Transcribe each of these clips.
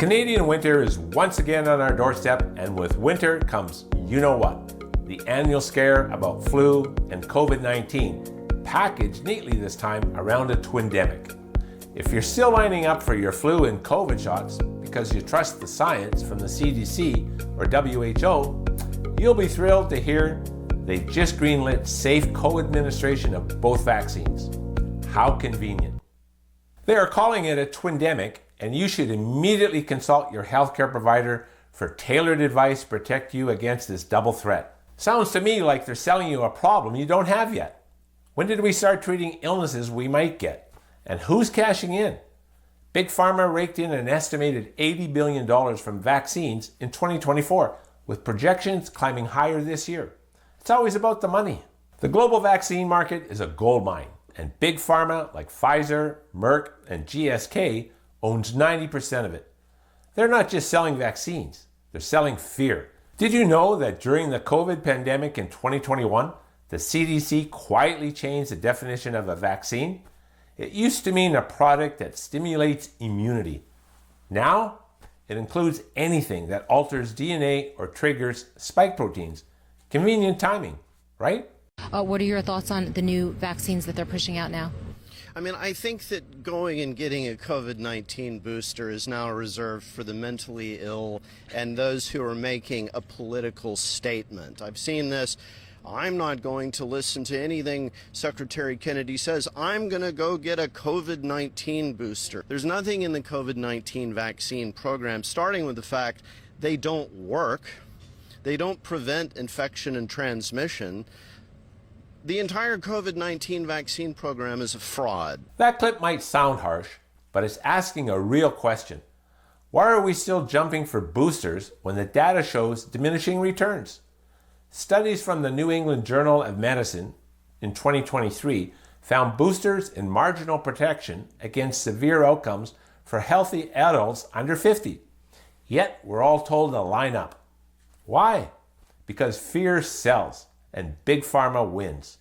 The Canadian winter is once again on our doorstep, and with winter comes you know what. The annual scare about flu and COVID-19, packaged neatly this time around a twindemic. If you're still lining up for your flu and COVID shots because you trust the science from the CDC or WHO, you'll be thrilled to hear they just greenlit safe co-administration of both vaccines. How convenient. They are calling it a twindemic, and you should immediately consult your healthcare provider for tailored advice to protect you against this double threat. Sounds to me like they're selling you a problem you don't have yet. When did we start treating illnesses we might get? And who's cashing in? Big Pharma raked in an estimated $80 billion from vaccines in 2024, with projections climbing higher this year. It's always about the money. The global vaccine market is a gold mine, and Big Pharma like Pfizer, Merck, and GSK owns 90% of it. They're not just selling vaccines, they're selling fear. Did you know that during the COVID pandemic in 2021, the CDC quietly changed the definition of a vaccine? It used to mean a product that stimulates immunity. Now, it includes anything that alters DNA or triggers spike proteins. Convenient timing, right? What are your thoughts on the new vaccines that they're pushing out now? I mean, I think that going and getting a COVID-19 booster is now reserved for the mentally ill and those who are making a political statement. I've seen this. I'm not going to listen to anything Secretary Kennedy says. I'm going to go get a COVID-19 booster. There's nothing in the COVID-19 vaccine program, starting with the fact they don't work. They don't prevent infection and transmission. The entire COVID-19 vaccine program is a fraud. That clip might sound harsh, but it's asking a real question. Why are we still jumping for boosters when the data shows diminishing returns? Studies from the New England Journal of Medicine in 2023 found boosters in marginal protection against severe outcomes for healthy adults under 50. Yet we're all told to line up. Why? Because fear sells and Big Pharma wins.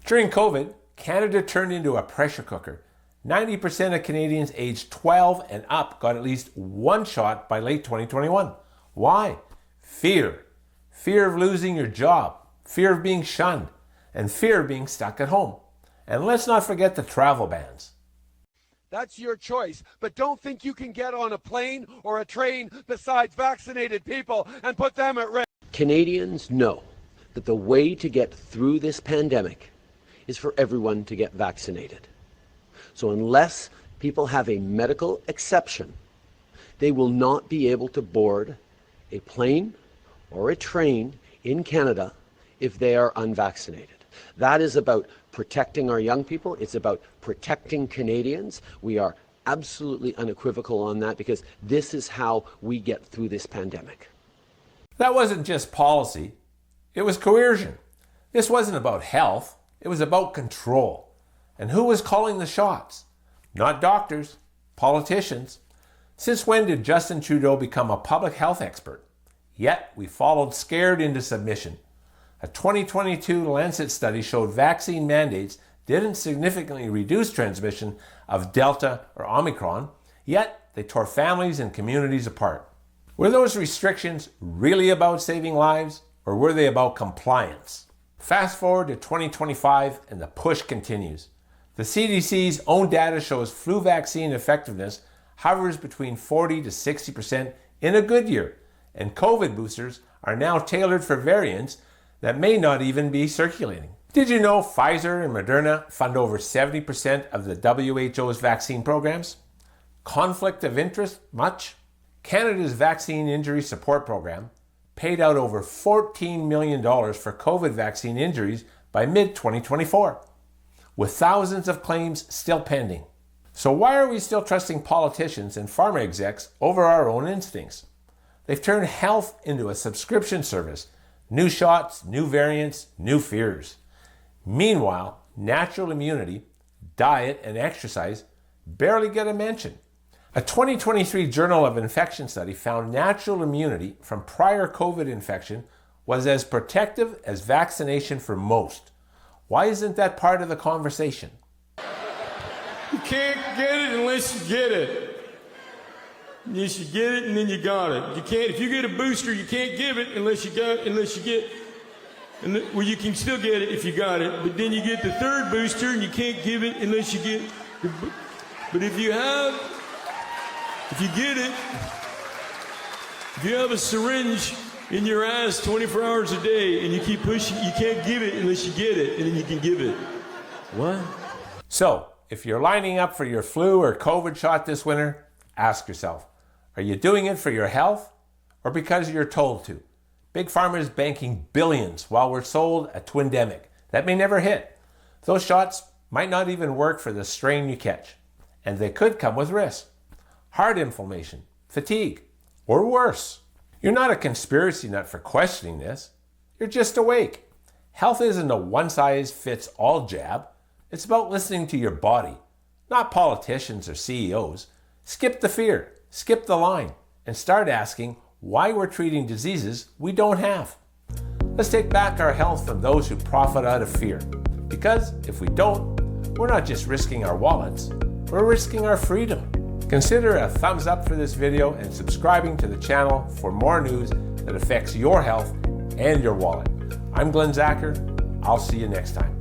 During COVID, Canada turned into a pressure cooker. 90% of Canadians aged 12 and up got at least one shot by late 2021. Why? Fear. Fear of losing your job, fear of being shunned, and fear of being stuck at home. And let's not forget the travel bans. That's your choice, but don't think you can get on a plane or a train besides vaccinated people and put them at risk. Canadians know that the way to get through this pandemic is for everyone to get vaccinated. So unless people have a medical exception, they will not be able to board a plane or a train in Canada if they are unvaccinated. That is about protecting our young people. It's about protecting Canadians. We are absolutely unequivocal on that because this is how we get through this pandemic. That wasn't just policy, it was coercion. This wasn't about health, it was about control. And who was calling the shots? Not doctors, politicians. Since when did Justin Trudeau become a public health expert? Yet we followed scared into submission. A 2022 Lancet study showed vaccine mandates didn't significantly reduce transmission of Delta or Omicron, yet they tore families and communities apart. Were those restrictions really about saving lives, or were they about compliance? Fast forward to 2025 and the push continues. The CDC's own data shows flu vaccine effectiveness hovers between 40 to 60% in a good year, and COVID boosters are now tailored for variants that may not even be circulating. Did you know Pfizer and Moderna fund over 70% of the WHO's vaccine programs? Conflict of interest, much? Canada's Vaccine Injury Support Program paid out over $14 million for COVID vaccine injuries by mid-2024, with thousands of claims still pending. So why are we still trusting politicians and pharma execs over our own instincts? They've turned health into a subscription service. New shots, new variants, new fears. Meanwhile, natural immunity, diet, and exercise barely get a mention. A 2023 Journal of Infection study found natural immunity from prior COVID infection was as protective as vaccination for most. Why isn't that part of the conversation? You can't get it unless you get it. Yes, you get it and then you got it. You can't, if you get a booster, you can't give it unless you get, well, you can still get it if you got it, but then you get the third booster and you can't give it unless you get, but if you get it, if you have a syringe in your ass 24 hours a day and you keep pushing, you can't give it unless you get it, and then you can give it. What? So, if you're lining up for your flu or COVID shot this winter, ask yourself, are you doing it for your health or because you're told to? Big Pharma is banking billions while we're sold a twindemic. That may never hit. Those shots might not even work for the strain you catch, and they could come with risk. Heart inflammation, fatigue, or worse. You're not a conspiracy nut for questioning this. You're just awake. Health isn't a one-size-fits-all jab. It's about listening to your body, not politicians or CEOs. Skip the fear, skip the line, and start asking why we're treating diseases we don't have. Let's take back our health from those who profit out of fear. Because if we don't, we're not just risking our wallets, we're risking our freedom. Consider a thumbs up for this video and subscribing to the channel for more news that affects your health and your wallet. I'm Glenn Zacher. I'll see you next time.